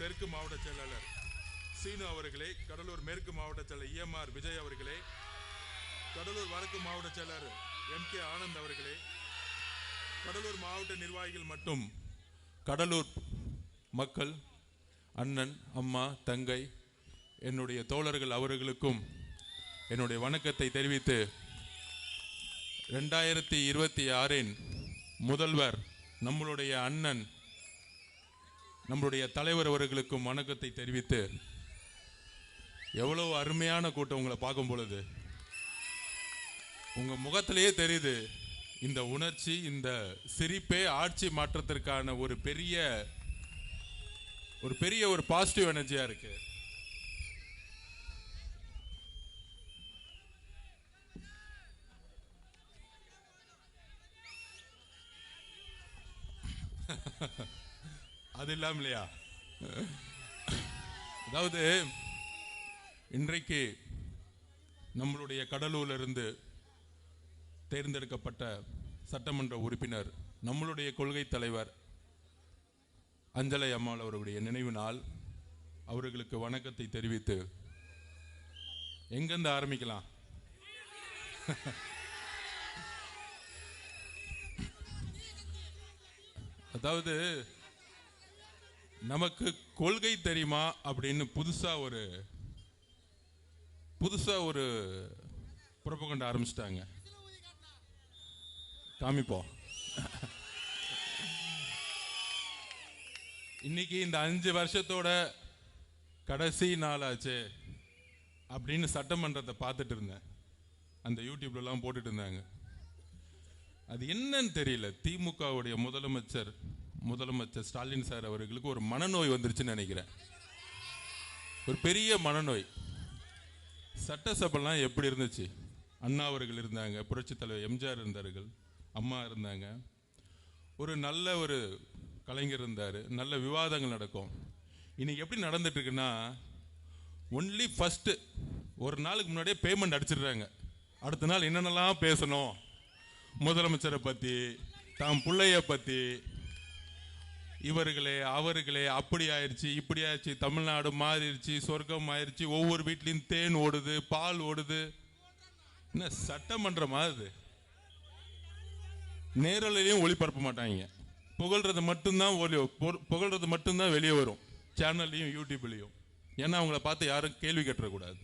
தெற்கு மாவட்ட செயலாளர் சீனு அவர்களே, கடலூர் மேற்கு மாவட்ட செயலர் EMR விஜய் அவர்களே, கடலூர் வடக்கு மாவட்ட செயலர் MK ஆனந்த் அவர்களே, கடலூர் மாவட்ட நிர்வாகிகள் மற்றும் கடலூர் மக்கள், அண்ணன், அம்மா, தங்கை, என்னுடைய தோழர்கள் அவர்களுக்கும் என்னுடைய வணக்கத்தை தெரிவித்து 2026 முதல்வர் நம்மளுடைய அண்ணன், நம்மளுடைய தலைவர் அவர்களுக்கும் வணக்கத்தை தெரிவித்து, எவ்வளவு அருமையான கூட்டம் உங்களை பார்க்கும் பொழுது உங்க முகத்திலேயே தெரியுது இந்த உணர்ச்சி, இந்த சிரிப்பே ஆட்சி மாற்றத்திற்கான ஒரு பெரிய ஒரு பாசிட்டிவ் எனர்ஜியா இருக்கு. அது இல்லாம இல்லையா? அதாவது இன்றைக்கு நம்மளுடைய கடலூர்ல இருந்து தேர்ந்தெடுக்கப்பட்ட சட்டமன்ற உறுப்பினர், நம்மளுடைய கொள்கை தலைவர் அஞ்சலை அம்மாள் அவர்களுடைய நினைவு நாள். அவர்களுக்கு வணக்கத்தை தெரிவித்து எங்கிருந்து ஆரம்பிக்கலாம்? அதாவது நமக்கு கொள்கை தெரியுமா அப்படின்னு புதுசா ஒரு புரொபகண்டா ஆரம்பிச்சிட்டாங்க. காமிப்போம். இன்னைக்கு இந்த 5 வருஷத்தோட கடைசி நாளாச்சு அப்படின்னு சட்டமன்றத்தை பார்த்துட்டு இருந்தேன். அந்த யூடியூப்லாம் போட்டுட்டு இருந்தாங்க. அது என்னன்னு தெரியல. திமுகவுடைய முதலமைச்சர் ஸ்டாலின் சார் அவர்களுக்கு ஒரு மனநோய் வந்துருச்சுன்னு நினைக்கிறேன். ஒரு பெரிய மனநோய். சட்டசபைலாம் எப்படி இருந்துச்சு? அண்ணா அவர்கள் இருந்தாங்க, புரட்சி தலைவர் எம்ஜிஆர் இருந்தார்கள், அம்மா இருந்தாங்க, ஒரு கலைஞர் இருந்தார், நல்ல விவாதங்கள் நடக்கும். இன்னைக்கு எப்படி நடந்துட்டு இருக்குன்னா, ஒன்லி ஃபர்ஸ்ட் ஒரு நாளுக்கு முன்னாடியே பேமெண்ட் அடிச்சிடுறாங்க. அடுத்த நாள் என்னென்னலாம் பேசணும், முதலமைச்சரை பற்றி, தாம் பிள்ளைய பற்றி, இவர்களே அவர்களே, அப்படி ஆயிடுச்சு இப்படி ஆயிடுச்சு, தமிழ்நாடு மாறிடுச்சு, சொர்க்கம் ஆயிடுச்சு, ஒவ்வொரு வீட்லையும் தேன் ஓடுது, பால் ஓடுது. என்ன சட்டமன்றமா அது? நேரலையும் ஒளிபரப்ப மாட்டாங்க. புகழ்றது மட்டும்தான் வெளியே வரும், சேனல்லையும் யூடியூப்லையும். ஏன்னா அவங்கள பார்த்து யாரும் கேள்வி கேட்டுறக்கூடாது.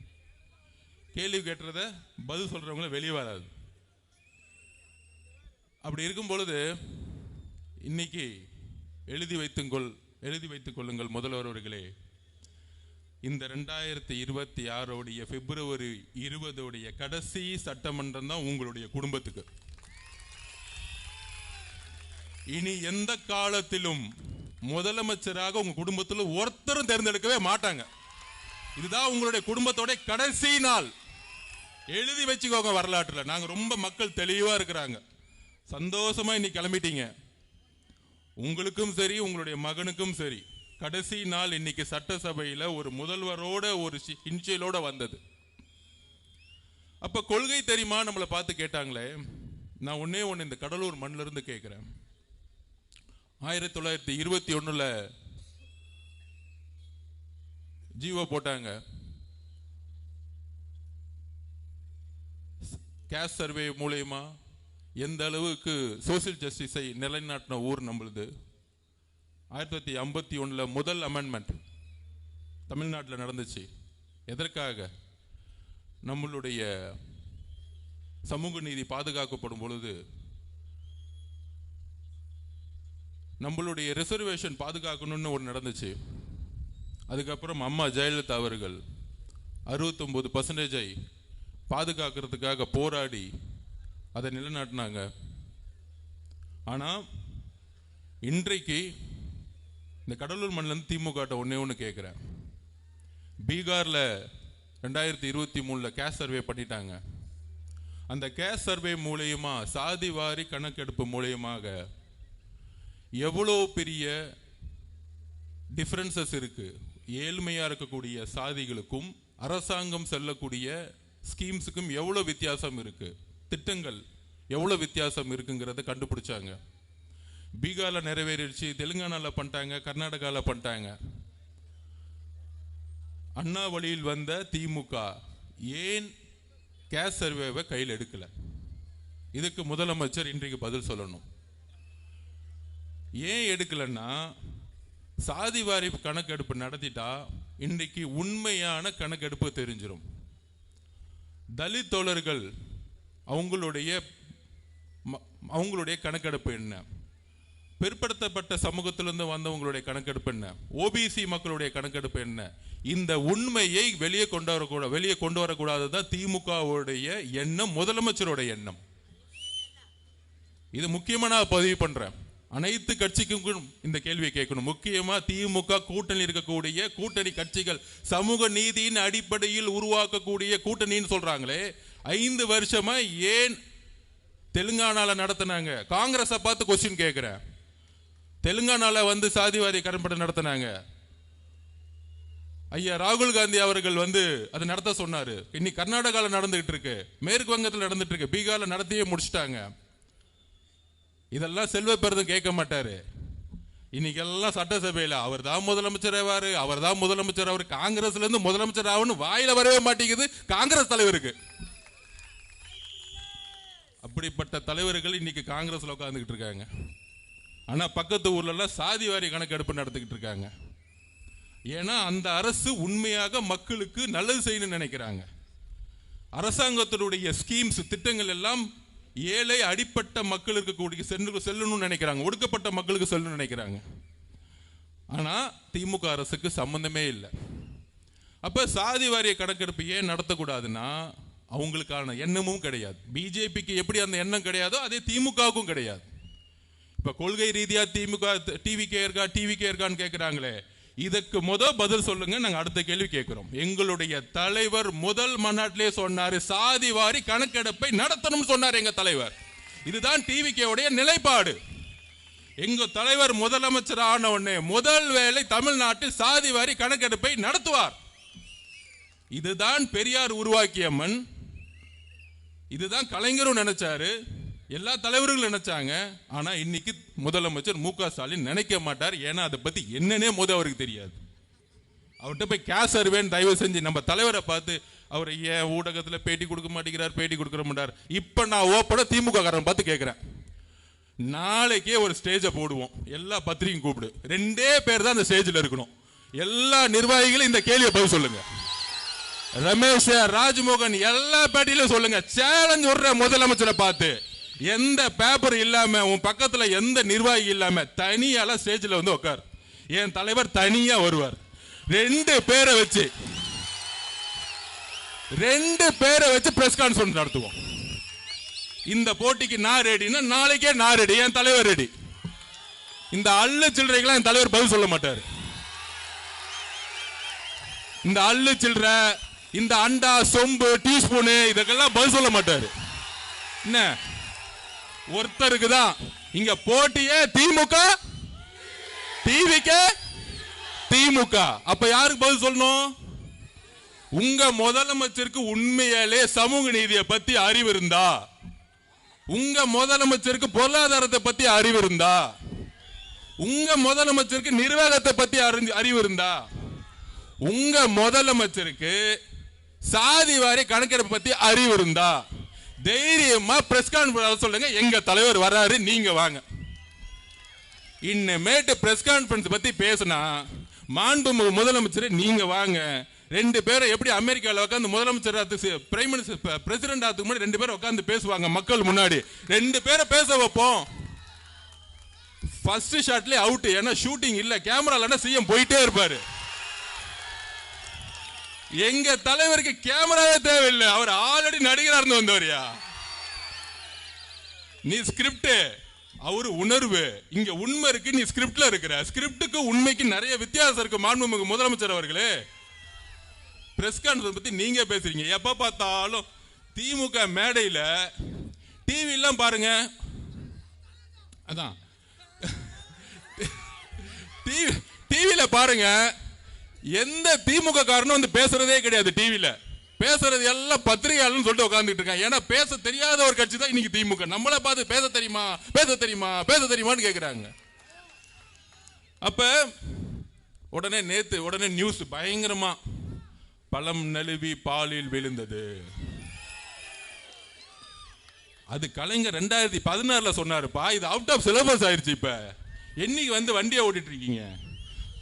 கேள்வி கேட்டுறத பதில் சொல்றவங்கள வெளியே வராது. அப்படி இருக்கும் பொழுது இன்னைக்கு எழுதி வைத்துக் கொள்ளுங்கள் முதல்வர் அவர்களே, இந்த 2026 பிப்ரவரி 20 கடைசி சட்டமன்றம் தான் உங்களுடைய குடும்பத்துக்கு. இனி எந்த காலத்திலும் முதலமைச்சராக உங்க குடும்பத்தில் ஒருத்தரும் தேர்ந்தெடுக்கவே மாட்டாங்க. இதுதான் உங்களுடைய குடும்பத்தோட கடைசி நாள். எழுதி வச்சுக்கோங்க வரலாற்றுல. நாங்க ரொம்ப மக்கள் தெளிவா இருக்கிறாங்க. சந்தோஷமா இன்னைக்கு கிளம்பிட்டீங்க. உங்களுக்கும் சரி, உங்களுடைய மகனுக்கும் சரி, கடைசி நாள் இன்னைக்கு சட்டசபையில் ஒரு முதல்வரோட ஒரு இன்சியலோட வந்தது. அப்ப கொள்கை தெரியுமா நம்மளை பார்த்து கேட்டாங்களே. நான் ஒன்னே ஒன்று இந்த கடலூர் மண்ணில இருந்து கேட்கிறேன். 1921 ஜீவோ போட்டாங்க. கேஸ் சர்வே மூலமா எந்த அளவுக்கு சோசியல் ஜஸ்டிஸை நிலைநாட்டின ஊர் நம்மளுது. 1951 முதல் அமெண்ட்மெண்ட் தமிழ்நாட்டில் நடந்துச்சு. எதற்காக? நம்மளுடைய சமூக நீதி பாதுகாக்கப்படும் பொழுது, நம்மளுடைய ரிசர்வேஷன் பாதுகாக்கணும்னு ஒன்று நடந்துச்சு. அதுக்கப்புறம் அம்மா ஜெயலலிதா அவர்கள் 69% பாதுகாக்கிறதுக்காக போராடி அதை நிலைநாட்டினாங்க. ஆனா இன்றைக்கு இந்த கடலூர் மண்ணிலிருந்து திமுக ஒன்னே கேட்கிறேன். பீகார்ல 2023 கேஸ் சர்வே பண்ணிட்டாங்க. அந்த கேஸ் சர்வே மூலமா, சாதி வாரி கணக்கெடுப்பு மூலயமாக எவ்வளோ பெரிய டிஃபரன்சஸ் இருக்கு. ஏழ்மையா இருக்கக்கூடிய சாதிகளுக்கும் அரசாங்கம் செல்லக்கூடிய ஸ்கீம்ஸுக்கும் எவ்வளவு வித்தியாசம் இருக்கு, திட்டங்கள் எவ்வளவு வித்தியாசம் இருக்குங்கிறத கண்டுபிடிச்சாங்க. பீகார்ல நிறைவேறிடுச்சு, தெலுங்கானால பண்ணிட்டாங்க, கர்நாடகாவில் பண்ணிட்டாங்க. அண்ணா வழியில் வந்த திமுக ஏன் கேஸ் சர்வேவை கையில் எடுக்கல? இதுக்கு முதலமைச்சர் இன்றைக்கு பதில் சொல்லணும். ஏன் எடுக்கலன்னா, சாதிவாரி கணக்கெடுப்பு நடத்திட்டா இன்றைக்கு உண்மையான கணக்கெடுப்பு தெரிஞ்சிடும். தலித் தோழர்கள் அவங்களுடைய கணக்கெடுப்பு என்ன, பிற்படுத்தப்பட்ட சமூகத்திலிருந்து வந்தவங்களுடைய கணக்கெடுப்பு என்ன, ஓபிசி மக்களுடைய கணக்கெடுப்பு என்ன, இந்த உண்மையை வெளியே கொண்டு வரக்கூடாதுதான் திமுகவுடைய எண்ணம், முதலமைச்சருடைய எண்ணம். இது முக்கியமா நான் பதிவு பண்றேன். அனைத்து கட்சிக்கும் இந்த கேள்வியை கேட்கணும். முக்கியமா திமுக கூட்டணி இருக்கக்கூடிய கூட்டணி கட்சிகள் சமூக நீதியின் அடிப்படையில் உருவாக்கக்கூடிய கூட்டணின்னு சொல்றாங்களே, 5 வருஷமா ஏன் தெலுங்கானால நடத்தினாங்க? காங்கிரஸை பார்த்து கொஸ்டின் கேட்கிறேன். தெலுங்கானால வந்து சாதிவாரி கணக்கெடுப்பு நடத்தினாங்க. ஐயா ராகுல் காந்தி அவர்கள் வந்து அதை நடத்த சொன்னாரு. இன்னைக்கு கர்நாடகாவில் நடந்துகிட்டு இருக்கு, மேற்கு வங்கத்தில் நடந்துட்டு இருக்கு, பீகார்ல நடத்தியே முடிச்சிட்டாங்க. இதெல்லாம் செல்வ பெருதும் கேட்க மாட்டாரு. இன்னைக்கு எல்லாம் சட்டசபையில் அவர் தான் முதலமைச்சர் ஆவாரு, அவர் தான் முதலமைச்சர். அவர் காங்கிரஸ்ல இருந்து முதலமைச்சர் ஆகணும் வாயில வரவே மாட்டேங்குது காங்கிரஸ் தலைவருக்கு. அப்படிப்பட்ட தலைவர்கள் இன்னைக்கு காங்கிரஸ்ல உட்கார்ந்துகிட்டு இருக்காங்க. ஆனா பக்கத்து ஊர்ல எல்லாம் சாதிவாரி கணக்கெடுப்பு நடத்திக்கிட்டு இருக்காங்க. ஏன்னா அந்த அரசு உண்மையாக மக்களுக்கு நல்லது செய்யணும்னு நினைக்கிறாங்க. அரசாங்கத்தினுடைய ஸ்கீம்ஸ் திட்டங்கள் எல்லாம் ஏழை அடிப்பட்ட மக்கள் இருக்கக்கூடிய செல்லணும்னு நினைக்கிறாங்க, ஒடுக்கப்பட்ட மக்களுக்கு செல்லணும்னு நினைக்கிறாங்க. ஆனா திமுக அரசுக்கு சம்பந்தமே இல்லை. அப்ப சாதி வாரிய கணக்கெடுப்பு ஏன் நடத்தக்கூடாதுன்னா, அவங்களுக்கான எண்ணமும் கிடையாது. பிஜேபிக்கு எப்படி அந்த எண்ணம் கிடையாதோ அதே திமுகவுக்கும் கிடையாது. இப்ப கொள்கை ரீதியா திமுக டிவிகே இருக்கான்னு கேட்கிறாங்களே, இதற்கு பதில் சொல்லுங்க. நாங்க அடுத்த கேள்வி கேட்கிறோம். எங்களுடைய தலைவர் முதல் மாநாட்டிலே சொன்னாரு, சாதி வாரி கணக்கெடுப்பை நடத்தணும் சொன்னார் எங்க தலைவர். இதுதான் டிவிகேவுடைய நிலைப்பாடு. எங்க தலைவர் முதலமைச்சர் ஆன உடனே முதல் வேலை தமிழ்நாட்டில் சாதி வாரி கணக்கெடுப்பை நடத்துவார். இதுதான் பெரியார் உருவாக்கிய மண். இதுதான் கலைஞரும் நினைச்சாரு, எல்லா தலைவர்களும் நினைச்சாங்க. ஆனா இன்னைக்கு முதலமைச்சர் மு.க. ஸ்டாலின் நினைக்க மாட்டார். ஏன்னா அதை பத்தி என்னன்னே அவருக்கு தெரியாது. அவர்கிட்ட போய் கேஸ் சர்வேன்னு தயவு செஞ்சு நம்ம தலைவரை பார்த்து அவர் ஏன் ஊடகத்தில் பேட்டி கொடுக்க மாட்டேங்கிறார், பேட்டி கொடுக்க மாட்டார். இப்ப நான் ஓப்பனா திமுக காரன் பார்த்து கேட்கிறேன், நாளைக்கே ஒரு ஸ்டேஜை போடுவோம், எல்லா பத்திரிகையும் கூப்பிடு, 2 பேர் தான் அந்த ஸ்டேஜில் இருக்கணும். எல்லா நிர்வாகிகளும் இந்த கேள்வியை பதில் சொல்லுங்க. ரமேஷ், ராஜ்மோகன் எல்லா பேட்டியிலும் சொல்லுங்க. சேலஞ்ச் விடுற முதலமைச்சரை பார்த்து, எந்த பேப்பர் இல்லாம உன் பக்கத்துல எந்த நிர்வாகி இல்லாம தனியால ஸ்டேஜ்ல வந்து உட்கார். என் தலைவர் தனியா வருவார். 2 பேரை வச்சு பிரஸ் கான்ஃபரன்ஸ் நடத்துவோம். இந்த போட்டிக்கு நான் ரெடினா நாளைக்கே நான் ரெடி, என் தலைவர் ரெடி. இந்த அள்ளு சில்லறைக்கெல்லாம் என் தலைவர் பதில் சொல்ல மாட்டாரு. இந்த அள்ளு சில்லறை, இந்த அண்டா சொம்பு டீஸ்பூனு இதற்கெல்லாம் பதில் சொல்ல மாட்டாரு. என்ன ஒருத்தருக்கு தான் இங்க போட்டியே திமுக டிவிகே திமுக. அப்ப யாருக்கு பதில் சொல்லணும்? உங்க முதலமைச்சருக்கு உண்மையாலே சமூக நீதியை பத்தி அறிவு இருந்தா, உங்க முதலமைச்சருக்கு பொருளாதாரத்தை பத்தி அறிவு இருந்தா, உங்க முதலமைச்சருக்கு நிர்வாகத்தை பத்தி அறிவு இருந்தா, உங்க முதலமைச்சருக்கு சாதி வாரி கணக்கெடுப்பு பத்தி அறிவு இருந்தா தைரியமா பிரஸ் கான்ஃபரன்ஸ் சொல்லுங்க, எங்க தலைவர் வராரு, நீங்க வாங்க. இன்னமேட்டு பிரஸ் கான்ஃபரன்ஸ் பத்தி பேசினா மாண்புமிகு முதலமைச்சர் நீங்க வாங்க. 2 பேரும் எப்படி அமெரிக்காவில் உட்காந்து முதலமைச்சர் பிரைம் மினிஸ்டர் பிரசிடென்ட் ஆகிறதுக்கு முன்னாடி 2 பேரும் உட்காந்து பேசுவாங்க மக்கள் முன்னாடி. 2 பேரை பேச வைப்போம். ஃபர்ஸ்ட் ஷாட்லயே அவுட். ஏன்னா ஷூட்டிங் இல்ல, கேமரா இல்லைன்னா சிஎம் போயிட்டே இருப்பாரு. எங்க தலைவருக்கு கேமராவே தேவையில்லை, அவர் ஆல்ரெடி நடிகரா இருந்து வந்தவரியா. நீ ஸ்கிரிப்ட், அவரு உணர்வு. இங்க உண்மை இருக்கு, நீ ஸ்கிரிப்ட்ல இருக்கிற. ஸ்கிரிப்டுக்கு உண்மைக்கு நிறைய வித்தியாசம் இருக்கு. மாண்புமிகு முதலமைச்சர் அவர்களே, பிரஸ் கான்ஃபரன்ஸ் பத்தி நீங்க பேசுறீங்க. எப்ப பார்த்தாலும் திமுக மேடையில டிவி எல்லாம் பாருங்க. அதான் டிவியில பாருங்க, எந்த திமுக காரனும் வந்து பேசுறதே கிடையாது. டிவியில பேசுறது எல்லாம் பத்திரிகையாளர்னு சொல்லிட்டு உட்கார்ந்துட்டு இருக்காங்க. ஏன்னா பேச தெரியாத ஒரு கட்சி தான் இன்னைக்கு திமுக. நம்மள பார்த்து பேச தெரியுமா பேச தெரியுமா பேச தெரியுமான்னு கேட்கிறாங்க. அப்ப உடனே நியூஸ் பயங்கரமா பழம் நழுவி பாலில் விழுந்தது. அது கலைஞர் 2016 சொன்னாருப்பா. இது அவுட் ஆஃப் சிலபஸ் ஆயிடுச்சு. இப்ப என்னைக்கு வந்து வண்டியை ஓட்டிட்டு இருக்கீங்க?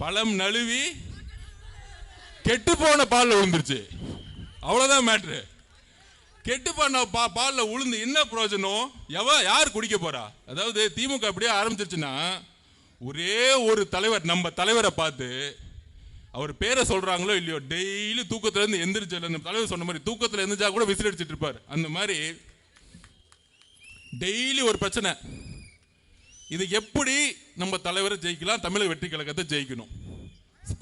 பழம் நழுவி கெட்டு போன பால்ல விழுந்துருச்சு, அவ்வளவுதான் மேட்ரு. கெட்டு போன பால்ல உளுந்து என்ன பிரயோஜனம்? யார் குடிக்க போறா? அதாவது திமுக அப்படியே ஆரம்பிச்சிருச்சுன்னா, ஒரே ஒரு தலைவர், நம்ம தலைவரை பார்த்து அவர் பேரை சொல்றாங்களோ இல்லையோ, டெய்லி தூக்கத்துல இருந்து எந்திரிச்சு, தலைவர் சொன்ன மாதிரி தூக்கத்துல எந்திரிச்சா கூட விசில் அடிச்சிட்டு இருப்பார். அந்த மாதிரி டெய்லி ஒரு பிரச்சனை. இது எப்படி நம்ம தலைவரை ஜெயிக்கலாம்? தமிழக வெற்றி கழகத்தை ஜெயிக்கணும்.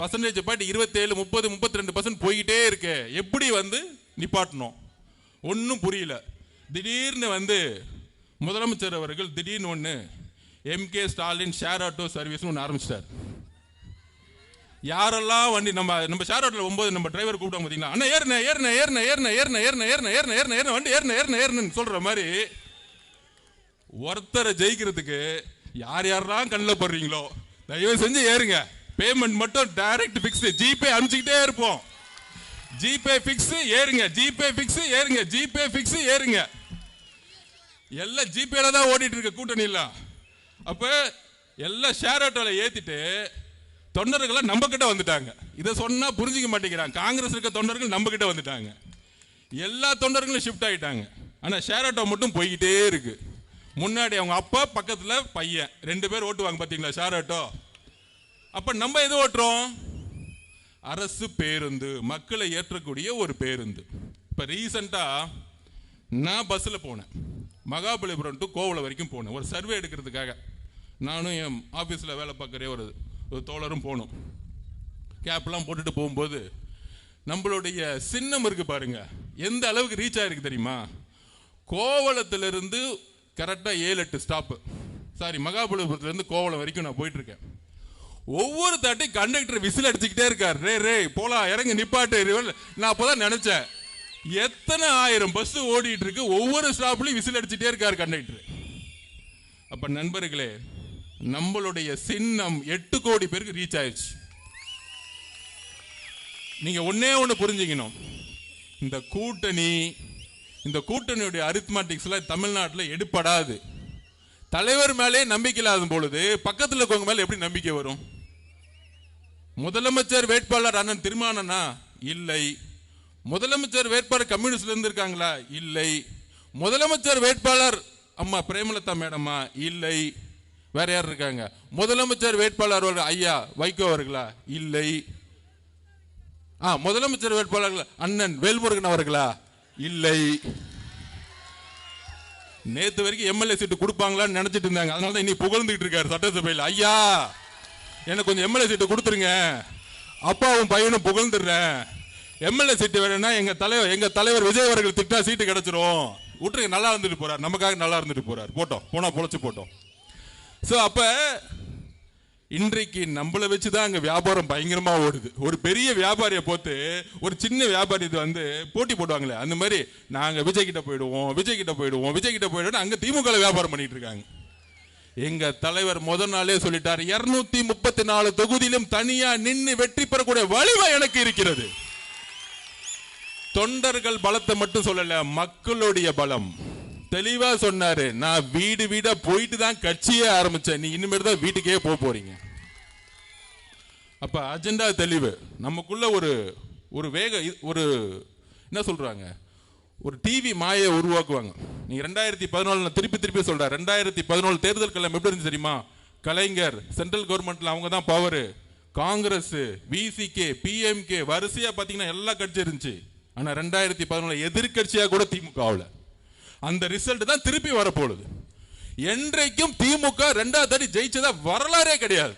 பர்சன்டேஜ் பாட்டு 27, 30, 32% போய்கிட்டே இருக்கு. எப்படி வந்து நிப்பாட்டணும்? ஒன்றும் புரியல. திடீர்னு வந்து முதலமைச்சர் அவர்கள் திடீர்னு ஒன்று MK ஸ்டாலின் ஷேர் ஆட்டோ சர்வீஸ்னு ஒன்று ஆரம்பிச்சிட்டார். யாரெல்லாம் வண்டி நம்ம ஷேர் ஆட்டோல 9 நம்ம டிரைவர் கூப்பிட்டாங்க பார்த்தீங்களா, அண்ணா ஏறுன ஏறுன ஏறுன ஏறுன ஏறுன ஏறுன ஏறுன ஏறுன ஏறுன ஏறுன வண்டி ஏறுன ஏறுன ஏறுனு சொல்ற மாதிரி ஒருத்தரை ஜெயிக்கிறதுக்கு யார் யாரெல்லாம் கண்ணில் போடுறீங்களோ தயவு செஞ்சு ஏறுங்க. பேமெண்ட் மட்டும் டைரக்ட் பிக்ஸ், ஜிபே அனுப்பிச்சுக்கிட்டே இருப்போம். ஜிபே பிக்ஸ் ஏறுங்க, ஜிபே பிக்ஸ் ஏறுங்க, ஜிபே பிக்ஸ் ஏறுங்க. எல்லாம் ஜிபேல தான் ஓடிட்டு இருக்க கூட்டணி இல்ல. அப்ப எல்லாம் ஷேர் ஆட்டோல ஏத்திட்டு தொண்டர்களை நம்ம கிட்ட வந்துட்டாங்க. இதை சொன்னா புரிஞ்சிக்க மாட்டேங்கிறாங்க. காங்கிரஸ் இருக்க தொண்டர்கள் நம்ம கிட்ட வந்துட்டாங்க. எல்லா தொண்டர்களும் ஷிஃப்ட் ஆயிட்டாங்க. ஆனா ஷேர் ஆட்டோ மட்டும் போய்கிட்டே இருக்கு. முன்னாடி அவங்க அப்பா, பக்கத்துல பையன், 2 பேர் ஓட்டுவாங்க பாத்தீங்களா ஷேர் ஆட்டோ. அப்ப நம்ம எது ஓட்டுறோம்? அரசு பேருந்து, மக்களை ஏற்றக்கூடிய ஒரு பேருந்து. இப்ப ரீசெண்டா நான் பஸ்ல போனேன். மகாபலிபுரம் டு கோவளம் வரைக்கும் போனேன் ஒரு சர்வே எடுக்கிறதுக்காக. நானும் என் ஆபீஸ்ல வேலை பார்க்குற ஒரு தோழரும் போனோம். கேப்லாம் போட்டுட்டு போகும்போது நம்மளுடைய சின்னம் இருக்கு பாருங்க, எந்த அளவுக்கு ரீச் ஆயிருக்கு தெரியுமா? கோவளத்திலிருந்து கரெக்டா 7-8 ஸ்டாப்பு, சாரி மகாபலிபுரத்திலிருந்து கோவளம் வரைக்கும் நான் போயிட்டு இருக்கேன். ஒவ்வொரு தாட்டி கண்டக்டர் விசில் அடிச்சுக்கிட்டே இருக்கார். ரே போலாம், இறங்க, நிப்பாட்டு. நான் அப்பதான் நினைச்சேன், எத்தனை ஆயிரம் பஸ் ஓடிட்டு இருக்கு, ஒவ்வொரு ஸ்டாப்லயும் விசில் அடிச்சுட்டே இருக்காரு கண்டக்டர். அப்ப நண்பர்களே, நம்மளுடைய சின்னம் 8 கோடி பேருக்கு ரீச் ஆயிடுச்சு. நீங்க ஒன்னே ஒண்ணு புரிஞ்சுக்கணும், இந்த கூட்டணியுடைய அரித்மெட்டிக்ஸ் எல்லாம் தமிழ்நாட்டில் எடுப்படாது. தலைவர் மேலே நம்பிக்கை இல்லாத பொழுது பக்கத்தில் இருக்கவங்க மேல எப்படி நம்பிக்கை வரும்? முதலமைச்சர் வேட்பாளர் அண்ணன் திருமானனா? இல்லை. முதலமைச்சர் வேட்பாளர் கம்யூனிஸ்ட்ல இருந்து இருக்காங்களா? இல்லை. முதலமைச்சர் வேட்பாளர் அம்மா பிரேமலதா மேடமா? இல்லை. வேற யார் இருக்காங்க? முதலமைச்சர் வேட்பாளர் ஐயா வைகோ அவர்களா? இல்லை. முதலமைச்சர் வேட்பாளர்கள் அண்ணன் வேல்முருகன் அவர்களா? இல்லை. நேத்து வரைக்கும் எம்எல்ஏ சீட்டு கொடுப்பாங்களான்னு நினைச்சிட்டு இருந்தாங்க. அதனால தான் இன்னைக்கு புகழ்ந்துட்டு இருக்காரு சட்டசபையில். ஐயா எனக்கு கொஞ்சம் எம்எல்ஏ சீட்டு கொடுத்துருங்க, அப்பாவும் பையனும் புகழ்ந்துடுறேன். எம்எல்ஏ சீட்டு வேணும்னா எங்க தலைவர் விஜய் அவர்கள் திட்டா சீட்டு கிடைச்சிரும். விட்டுருங்க, நல்லா இருந்துட்டு போறார், நமக்காக நல்லா இருந்துட்டு போறார். போனா பொழைச்சு போட்டோம். சோ அப்ப இன்றைக்கு நம்மளை வச்சுதான் அங்க வியாபாரம் பயங்கரமா ஓடுது. ஒரு பெரிய வியாபாரியை போட்டு ஒரு சின்ன வியாபாரி வந்து போட்டி போடுவாங்களே, அந்த மாதிரி நாங்க விஜய் கிட்ட போயிடுவோம் அங்க திமுக வியாபாரம் பண்ணிட்டு இருக்காங்க. எங்க தலைவர் முதல் நாளே சொல்லிட்டார், 234 தொகுதியிலும் தனியா நின்று வெற்றி பெறக்கூடிய வலிமை எனக்கு இருக்கிறது. தொண்டர்கள் பலத்தை மட்டும் சொல்லல, மக்களுடைய பலம் தெளிவா சொன்னாரு. நான் வீடா போயிட்டு தான் கட்சியே ஆரம்பிச்சேன், நீ இனிமேல் தான் வீட்டுக்கே போறீங்க. அப்ப அஜெண்டா தெளிவு. நமக்குள்ள ஒரு வேக, ஒரு என்ன சொல்றாங்க, ஒரு டிவி மாயை உருவாக்குவாங்க. நீங்க 2014 திருப்பி சொல்ற, 2014 தேர்தல் களம் எப்படி இருந்துச்சு தெரியுமா? கலைஞர் சென்ட்ரல் கவர்மெண்ட்ல அவங்க தான் பவர், காங்கிரஸ், விசிகே, பிஎம்கே வரிசையா பாத்தீங்கன்னா எல்லா கட்சி இருந்துச்சு. ஆனா 2014 எதிர்கட்சியா கூட திமுக. அந்த ரிசல்ட் தான் திருப்பி வரப்போகுது. என்றைக்கும் திமுக 2வது தடவை ஜெயிச்சதா வரலாறே கிடையாது.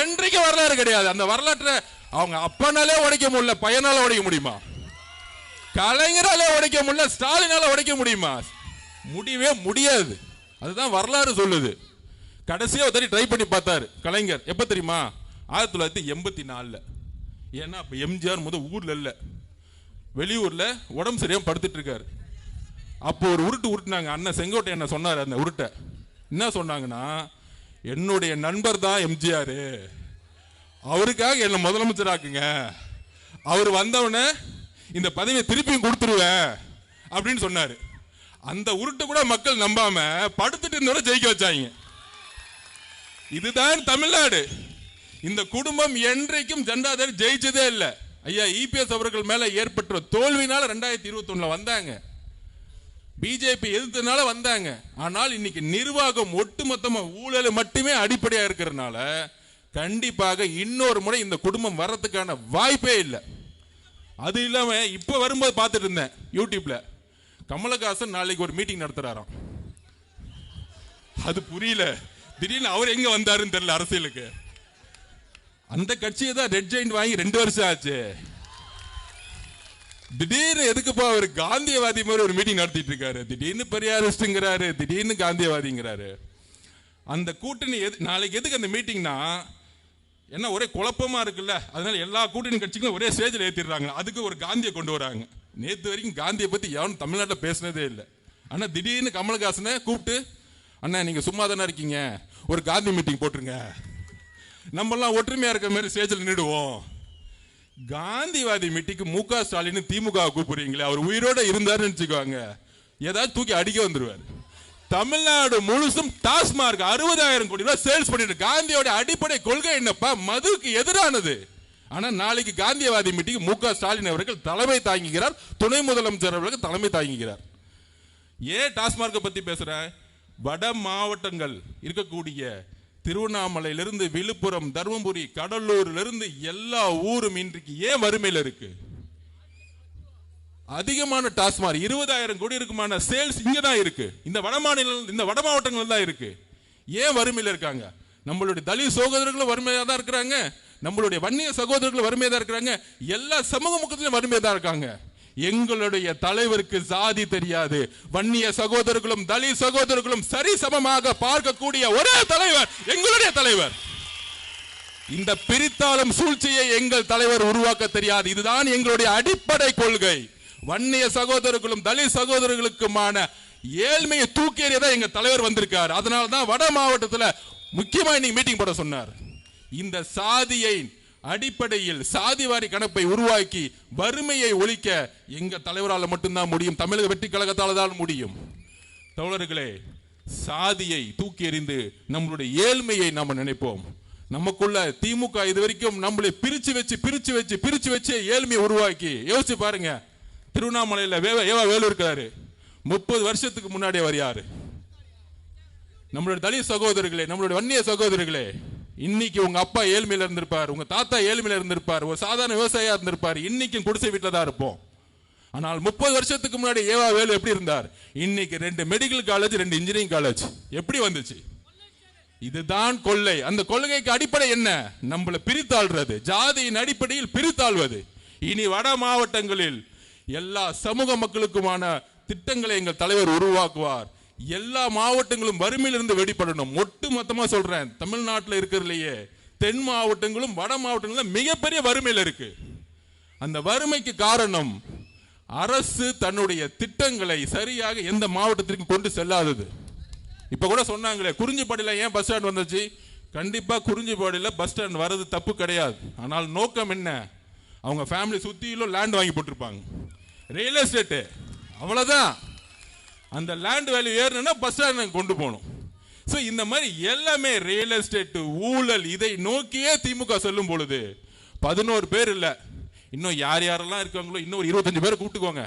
என்றைக்கும் வரலாறு கிடையாது. அந்த வரலாற்றை அவங்க அப்பனாலே உடைக்க முடியல, பையனால உடைக்க முடியுமா? கலைஞராலே உடைக்க முடியல, ஸ்டாலினால உடைக்க முடியுமா? முடியவே முடியாது. அதுதான் வரலாறு சொல்லுது. கடைசியா ஒரு ட்ரை பண்ணி பார்த்தாரு கலைஞர். எப்ப தெரியுமா? 1984. ஏன்னா அப்ப எம்ஜிஆர் ஊர்ல இல்ல, வெளியூர்ல உடம்பு சரியா படுத்துட்டு இருக்காரு. அப்போ ஒரு உருட்டுனாங்க. அண்ணன் செங்கோட்டை என்ன சொன்னாரு, அந்த உருட்டை என்ன சொன்னாங்கன்னா, என்னுடைய நண்பர் தான் எம்ஜிஆர், அவருக்காக என்ன முதலமைச்சர் ஆக்குங்க, அவர் வந்தவன இந்த பதவியை திருப்பியும் கொடுத்துருவேன் அப்படின்னு சொன்னாரு. அந்த உருட்டு கூட மக்கள் நம்பாம படுத்துட்டு இருந்தவரை ஜெயிக்க வச்சாங்க. இதுதான் தமிழ்நாடு. இந்த குடும்பம் என்றைக்கும் ஜெண்டாதர் ஜெயிச்சதே இல்லை. ஐயா இபிஎஸ் அவர்கள் மேல ஏற்பட்ட தோல்வினால 2021 வந்தாங்க, பிஜேபி எதிர்த்தனால வந்தாங்க. ஆனால் இன்னைக்கு நிர்வாகம் ஒட்டுமொத்தமா ஊழல் மட்டுமே அடிப்படையா இருக்கிறதுனால கண்டிப்பாக இன்னொரு முறை இந்த குடும்பம் வர்றதுக்கான வாய்ப்பே இல்லை. அது இல்லாம இப்ப வரும்போது பார்த்துட்டு இருந்தேன் யூடியூப்ல, கமலஹாசன் நாளைக்கு ஒரு மீட்டிங் நடத்துறாராம். அது புரியல, திடீர்னு அவர் எங்க வந்தாருன்னு தெரியல அரசியலுக்கு. அந்த கட்சியை தான் ரெட் ஜெயிண்ட் வாங்கி 2 வருஷம் ஆச்சு. திடீர்னு எதுக்குப்பா அவர் காந்தியவாதி மாதிரி ஒரு மீட்டிங் நடத்திட்டு இருக்காரு, திடீர்னு பெரியாரிஸ்ட்ங்கிறாரு, திடீர்னு காந்தியவாதிங்கிறாரு. அந்த கூட்டணி நாளைக்கு எதுக்கு அந்த மீட்டிங்னா என்ன ஒரே குழப்பமா இருக்குல்ல, அதனால எல்லா கூட்டணி கட்சிகளும் ஒரே ஸ்டேஜில் ஏற்றிடுறாங்க. அதுக்கு ஒரு காந்தியை கொண்டு வராங்க. நேற்று வரைக்கும் காந்தியை பத்தி யாரும் தமிழ்நாட்டில் பேசினதே இல்லை. ஆனா திடீர்னு கமலஹாசனை கூப்பிட்டு, அண்ணா நீங்க சும்மா தானே இருக்கீங்க, ஒரு காந்தி மீட்டிங் போட்டுருங்க, நம்மெல்லாம் ஒற்றுமையா இருக்க மாதிரி ஸ்டேஜில் நின்றுடுவோம். காந்திவாதி மீட்டிங்கு முக ஸ்டாலின் திமுக கூப்பிடுறீங்களே, அவர் உயிரோட இருந்தாருன்னு நினைச்சுக்குவாங்க, ஏதாவது தூக்கி அடிக்க வந்துருவார். தமிழ்நாடு முழுசும் டாஸ்மார்க் 60,000 கோடி ரூபாய் சேல்ஸ் பண்ணிட்டு, காந்தியோட அடிப்படை கொள்கை என்னப்பா, மதுவுக்கு எதிரானது. ஆனா நாளைக்கு காந்தியவாதி மீட்டிங் முக ஸ்டாலின் அவர்கள் தலைமை தாங்குகிறார், துணை முதலமைச்சர் அவர்கள் தலைமை தாங்குகிறார். ஏன் டாஸ்மார்க்கை பத்தி பேசுறேன்? வட மாவட்டங்கள் இருக்கக்கூடிய திருவண்ணாமலையிலிருந்து விழுப்புரம், தர்மபுரி, கடலூரிலிருந்து எல்லா ஊரும் இன்றைக்கு ஏன் வறுமையில் இருக்கு? அதிகமான டாஸ்மார்க் 20,000 கோடி இருக்குமான சேல்ஸ் இங்க தான் இருக்கு, இந்த வட மாவட்டங்கள் தான் இருக்கு. ஏன் வறுமையில் இருக்காங்க? நம்மளுடைய தலித் சகோதரர்களும் வறுமையா தான் இருக்கிறாங்க, நம்மளுடைய வன்னிய சகோதரர்களும் வறுமையா தான் இருக்கிறாங்க, எல்லா சமூக மக்களிலும் வறுமையா தான் இருக்காங்க. எங்களுடைய தலைவருக்கு சாதி தெரியாது, வன்னிய சகோதரர்களும் தலித் சகோதரர்களும் சரி சமமாக பார்க்கக்கூடிய ஒரே தலைவர் எங்களுடைய தலைவர். இந்த பிரித்தாளும் சூழ்ச்சியை எங்கள் தலைவர் உருவாக்க தெரியாது. இதுதான் எங்களுடைய அடிப்படை கொள்கை. வன்னிய சகோதரர்களும் தலித் சகோதரர்களுக்குமான ஏழ்மையை தூக்கி எறியதான் எங்க தலைவர் வந்திருக்கார். அதனால தான் வட மாவட்டத்தில் முக்கியமா இன்னைக்கு மீட்டிங் போட சொன்னார். இந்த சாதியை அடிப்படையில் சாதிவாரி கணப்பை உருவாக்கி வறுமையை ஒழிக்க எங்க தலைவரால் மட்டும்தான் முடியும், தமிழக வெற்றி கழகத்தால் தான் முடியும். தோழர்களே, சாதியை தூக்கி எறிந்து நம்மளுடைய ஏழ்மையை நாம நினைப்போம். நமக்குள்ள திமுக இது வரைக்கும் நம்மளை பிரிச்சு வச்சு ஏழ்மையை உருவாக்கி, யோசிச்சு பாருங்க. திருவண்ணாமலையில் ஏவா வேலு இருக்காரு, 30 வருஷத்துக்கு முன்னாடி அவர் யாரு? நம்மளுடைய தலித் சகோதரர்களே, நம்மளுடைய வன்னிய சகோதரர்களே, இன்னைக்கு உங்க அப்பா ஏழ்மையில இருந்திருப்பார், உங்க தாத்தா ஏழ்மையில இருந்திருப்பார், ஒரு சாதாரண விவசாயியா இருந்திருப்பார், இன்னைக்கும் குடிசை வீட்டில் தான் இருப்போம். ஆனால் 30 வருஷத்துக்கு முன்னாடி ஏவா வேலு எப்படி இருந்தார்? இன்னைக்கு 2 மெடிக்கல் காலேஜ், 2 இன்ஜினியரிங் காலேஜ். எப்படி வந்துச்சு? இதுதான் கொள்ளை. அந்த கொள்கைக்கு அடிப்படை என்ன? நம்மளை பிரித்தாள்றது, ஜாதியின் அடிப்படையில் பிரித்தாள்வது. இனி வட மாவட்டங்களில் எல்லா சமூக மக்களுக்குமான திட்டங்களை எங்கள் தலைவர் உருவாக்குவார். எல்லா மாவட்டங்களும் வறுமையிலிருந்து வெளிப்படணும். ஒட்டு மொத்தமா சொல்றேன், தமிழ்நாட்டில் இருக்கிறதுலயே தென் மாவட்டங்களும் வட மாவட்டங்களும் மிகப்பெரிய வறுமையில் இருக்கு. அந்த வறுமைக்கு காரணம் அரசு தன்னுடைய திட்டங்களை சரியாக எந்த மாவட்டத்திற்கு கொண்டு செல்லாதது. இப்ப கூட சொன்னாங்களே, குறிஞ்சிப்பாடியில் ஏன் பஸ் ஸ்டாண்ட் வந்துச்சு? கண்டிப்பா குறிஞ்சிப்பாடியில் பஸ் ஸ்டாண்ட் வர்றது தப்பு கிடையாது. ஆனால் நோக்கம் என்ன? அவங்க ஃபேமிலி சுத்தியிலும் லேண்ட் வாங்கி போட்டிருப்பாங்க, ரியல் எஸ்டேட், அவ்வளவுதான். அந்த லேண்ட் வேல்யூ ஏறணும்னா பஸ் ஸ்டாண்ட் கொண்டு போகணும். ஸோ இந்த மாதிரி எல்லாமே ரியல் எஸ்டேட் ஊழல், இதை நோக்கியே திமுக சொல்லும் பொழுது 11 பேர் இல்ல, இன்னும் யார் யாரெல்லாம் இருக்காங்களோ இன்னும் 25 பேரை கூப்பிட்டுக்கோங்க,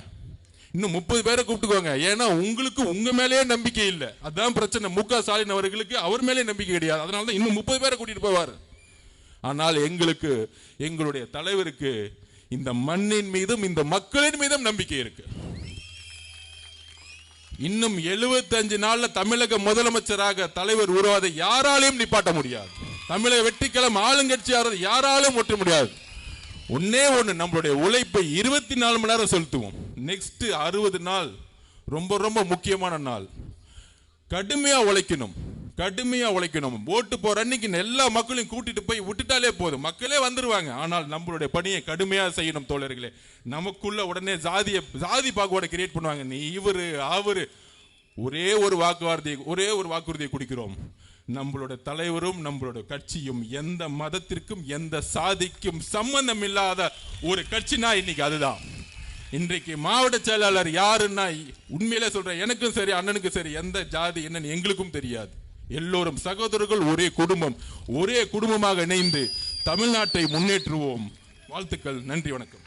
இன்னும் 30 பேரை கூப்பிட்டுக்கோங்க. ஏன்னா உங்களுக்கு உங்க மேலேயே நம்பிக்கை இல்லை, அதான் பிரச்சனை. முக ஸ்டாலின் அவர்களுக்கு அவர் மேலே நம்பிக்கை கிடையாது, அதனால தான் இன்னும் 30 பேரை கூட்டிட்டு போவார். ஆனால் எங்களுக்கு, எங்களுடைய தலைவருக்கு இந்த மண்ணின் மீதும் இந்த மக்களின் மீதும் நம்பிக்கை இருக்கு. இன்னும் 75 நாள்ல தமிழக முதலமைச்சராக தலைவர் உருவாதை யாராலையும் நிப்பாட்ட முடியாது. தமிழக வெற்றிக்கிழமை ஆளுங்கட்சியாளர் யாராலும் ஒட்ட முடியாது. ஒன்னே ஒண்ணு, நம்மளுடைய உழைப்பை 24 மணி நேரம் செலுத்துவோம். நெக்ஸ்ட் 60 நாள் ரொம்ப ரொம்ப முக்கியமான நாள். கடுமையா உழைக்கணும், கடுமையா உழைக்கணும். ஓட்டு போற அன்னைக்கு எல்லா மக்களையும் கூட்டிட்டு போய் விட்டுட்டாலே போதும், மக்களே வந்துருவாங்க. ஆனால் நம்மளுடைய பணியை கடுமையா செய்யணும் தோழர்களே. நமக்குள்ள உடனே ஜாதி பாகுபாடை கிரியேட் பண்ணுவாங்க, நீ இவரு அவரு. ஒரே ஒரு வாக்குறுதியை கொடுக்கிறோம், நம்மளோட தலைவரும் நம்மளோட கட்சியும் எந்த மதத்திற்கும் எந்த சாதிக்கும் சம்பந்தம் இல்லாத ஒரு கட்சினா இன்னைக்கு அதுதான். இன்றைக்கு மாவட்ட செயலாளர் யாருன்னா உண்மையிலே சொல்றேன், எனக்கும் சரி அண்ணனுக்கும் சரி எந்த ஜாதி என்னன்னு எங்களுக்கும் தெரியாது. எல்லோரும் சகோதரர்கள், ஒரே குடும்பம், ஒரே குடும்பமாக இணைந்து தமிழ்நாட்டை முன்னேற்றுவோம். வாழ்த்துக்கள். நன்றி, வணக்கம்.